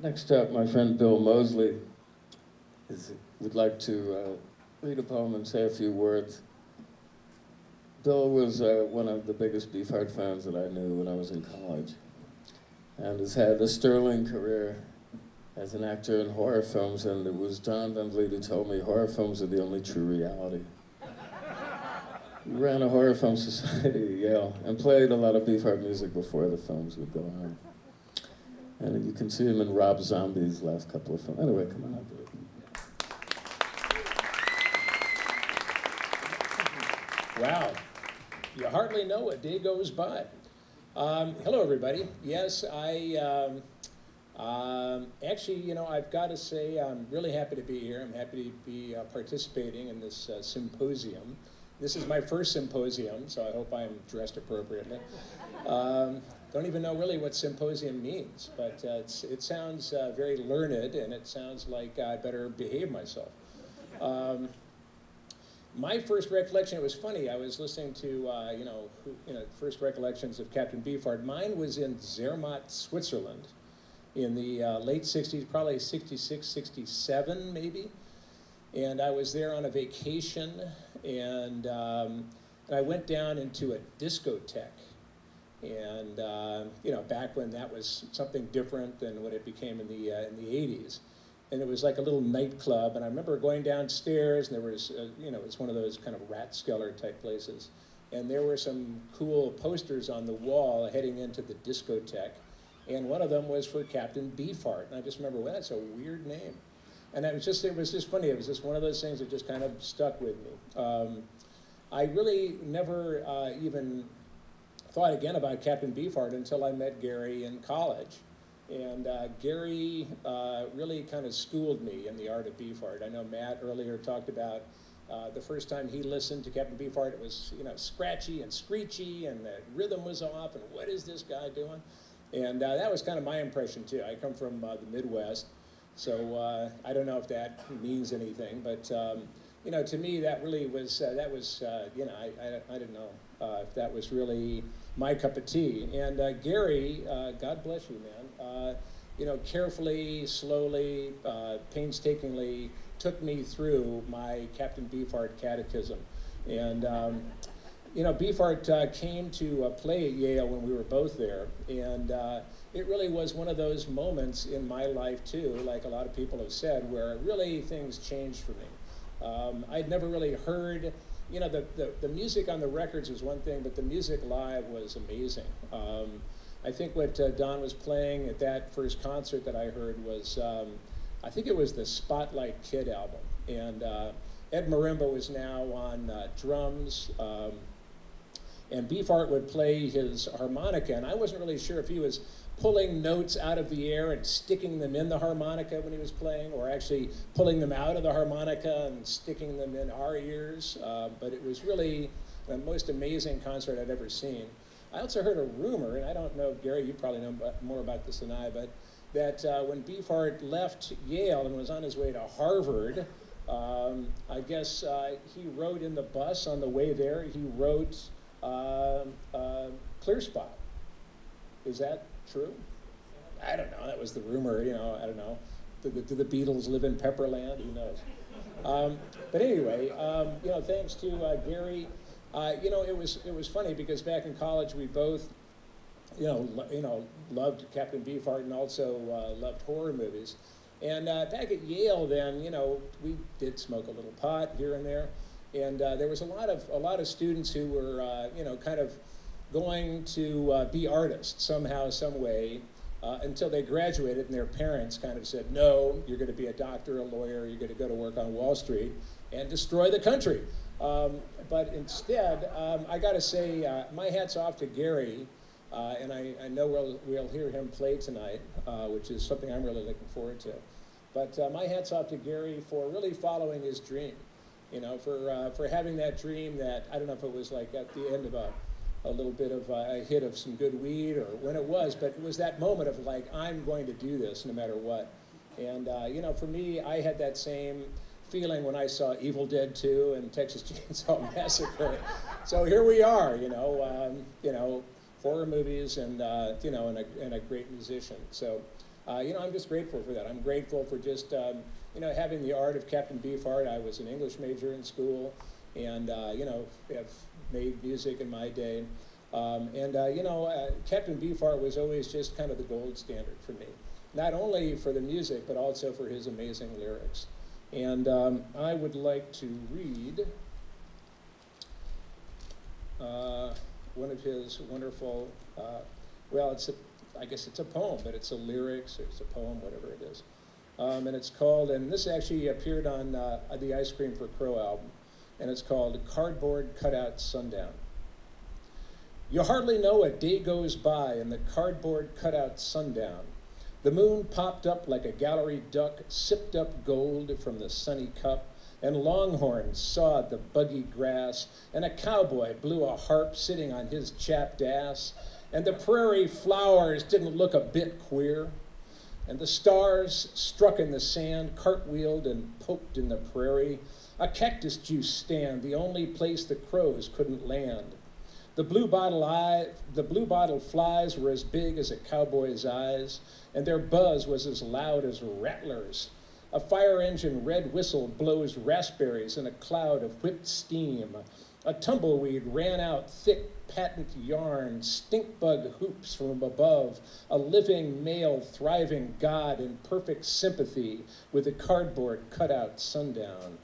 Next up, my friend Bill Moseley would like to read a poem and say a few words. Bill was one of the biggest Beefhart fans that I knew when I was in college, and has had a sterling career as an actor in horror films, and it was John Van Vliet who told me horror films are the only true reality. He ran a horror film society at Yale and played a lot of Beefhart music before the films would go on. And you can see him in Rob Zombie's last couple of films. Anyway, come on up. Wow, you hardly know a day goes by. Hello, everybody. Yes, actually, you know, I've got to say I'm really happy to be here. I'm happy to be participating in this symposium. This is my first symposium, so I hope I'm dressed appropriately. Don't even know really what symposium means, but it sounds very learned, and it sounds like I better behave myself. My first recollection, it was funny, I was listening to, first recollections of Captain Beefhart. Mine was in Zermatt, Switzerland in the late 60s, probably 66, 67 maybe. And I was there on a vacation, and I went down into a discotheque. And, back when that was something different than what it became in the 80s. And it was like a little nightclub, and I remember going downstairs, and there was, it's one of those kind of Rathskeller type places. And there were some cool posters on the wall heading into the discotheque, and one of them was for Captain Beefhart. And I just remember, well, that's a weird name. And it was just funny. It was just one of those things that just kind of stuck with me. I really never even thought again about Captain Beefhart until I met Gary in college. And Gary really kind of schooled me in the art of Beefhart. I know Matt earlier talked about the first time he listened to Captain Beefhart, it was scratchy and screechy, and the rhythm was off, and what is this guy doing? And that was kind of my impression too. I come from the Midwest, so I don't know if that means anything, but to me that really was, I didn't know if that was really my cup of tea. And Gary, God bless you, man, carefully, slowly, painstakingly took me through my Captain Beefhart catechism. And, Beefhart came to play at Yale when we were both there. And it really was one of those moments in my life, too, like a lot of people have said, where really things changed for me. I'd never really heard, the music on the records was one thing, but the music live was amazing. I think what Don was playing at that first concert that I heard was, I think it was the Spotlight Kid album. And Ed Marimba was now on drums, and Beefhart would play his harmonica, and I wasn't really sure if he was pulling notes out of the air and sticking them in the harmonica when he was playing, or actually pulling them out of the harmonica and sticking them in our ears. But it was really the most amazing concert I'd ever seen. I also heard a rumor, and I don't know, Gary, you probably know more about this than I, but that when Beefhart left Yale and was on his way to Harvard, I guess he rode in the bus on the way there, he wrote Clear Spot. Is that true? I don't know, that was the rumor, I don't know. Do the Beatles live in Pepperland? Who knows? But anyway, thanks to Gary. It was funny because back in college we both, loved Captain Beefhart and also loved horror movies. And back at Yale, then, we did smoke a little pot here and there, and there was a lot of students who were, kind of going to be artists somehow, some way, until they graduated, and their parents kind of said, "No, you're going to be a doctor, a lawyer, you're going to go to work on Wall Street and destroy the country." But instead, I got to say, my hat's off to Gary, and I know we'll hear him play tonight, which is something I'm really looking forward to. But my hat's off to Gary for really following his dream, for having that dream that, I don't know if it was like at the end of a little bit of a hit of some good weed or when it was, but it was that moment of like, I'm going to do this no matter what. And, for me, I had that same feeling when I saw Evil Dead 2 and Texas Chainsaw Massacre. So here we are, horror movies and, and a great musician. So You know, I'm just grateful for that. I'm grateful for just, you know, having the art of Captain Beefheart. I was an English major in school, and, you know, have made music in my day. You know, Captain Beefheart was always just kind of the gold standard for me. Not only for the music, but also for his amazing lyrics. And I would like to read one of his wonderful, well, I guess it's a poem, but it's a lyrics, or it's a poem, whatever it is. And it's called, and this actually appeared on the Ice Cream for Crow album, and it's called Cardboard Cutout Sundown. You hardly know a day goes by in the cardboard cutout sundown. The moon popped up like a gallery duck, sipped up gold from the sunny cup, and longhorns sawed the buggy grass, and a cowboy blew a harp sitting on his chapped ass, and the prairie flowers didn't look a bit queer, and the stars struck in the sand, cartwheeled and poked in the prairie, a cactus juice stand, the only place the crows couldn't land. The blue bottle flies were as big as a cowboy's eyes, and their buzz was as loud as rattlers. A fire engine red whistle blows raspberries in a cloud of whipped steam. A tumbleweed ran out thick patent yarn, stink bug hoops from above, a living male thriving god in perfect sympathy with the cardboard cutout sundown.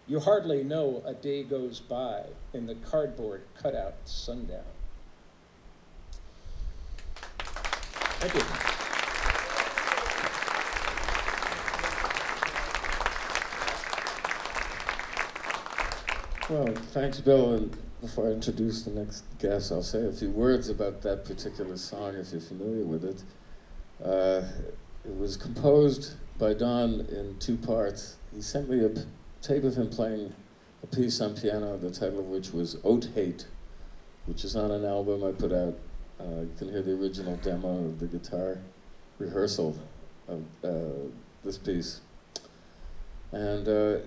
You hardly know a day goes by in the cardboard cutout sundown. Thank you. Well, thanks, Bill. And before I introduce the next guest, I'll say a few words about that particular song, if you're familiar with it. It was composed by Don in 2 parts. He sent me a tape of him playing a piece on piano, the title of which was Oat Hate, which is on an album I put out. You can hear the original demo of the guitar rehearsal of this piece. And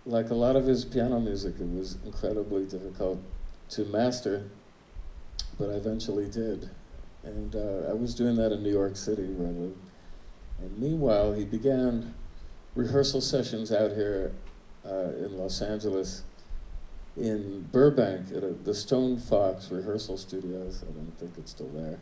like a lot of his piano music, it was incredibly difficult to master, but I eventually did. And I was doing that in New York City, where I live. And meanwhile, he began rehearsal sessions out here in Los Angeles, in Burbank, at the Stone Fox Rehearsal Studios. I don't think it's still there.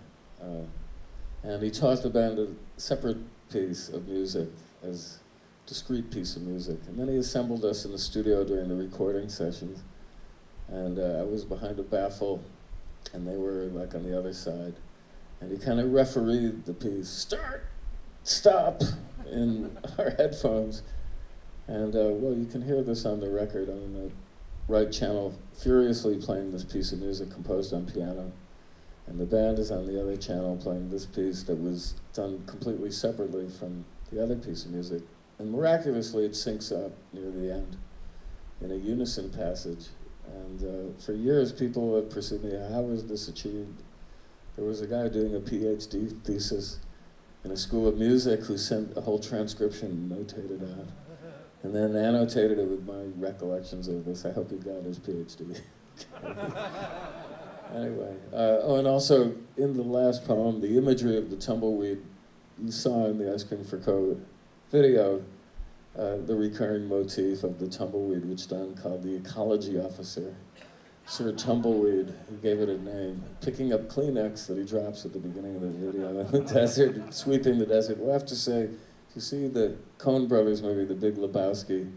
And he taught the band a separate piece of music, as a discrete piece of music. And then he assembled us in the studio during the recording sessions. And I was behind a baffle, and they were like on the other side. And he kind of refereed the piece, start, stop, in our headphones. And well, you can hear this on the record on the right channel, furiously playing this piece of music composed on piano. And the band is on the other channel playing this piece that was done completely separately from the other piece of music. And miraculously, it syncs up near the end in a unison passage. And for years, people have pursued me, how was this achieved? There was a guy doing a PhD thesis in a school of music who sent a whole transcription notated out, and then annotated it with my recollections of this. I hope he got his PhD. Anyway, oh, and also in the last poem, the imagery of the tumbleweed, you saw in the Ice Cream for Co video, the recurring motif of the tumbleweed, which Don called the ecology officer, Sir Tumbleweed. He gave it a name, picking up Kleenex that he drops at the beginning of the video in the desert, sweeping the desert. We'll have to say, you see the Coen Brothers movie, The Big Lebowski,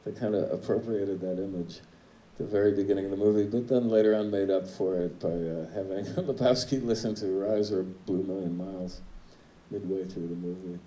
they kind of appropriated that image at the very beginning of the movie, but then later on made up for it by having Lebowski listen to Rise or Blue Million Miles midway through the movie.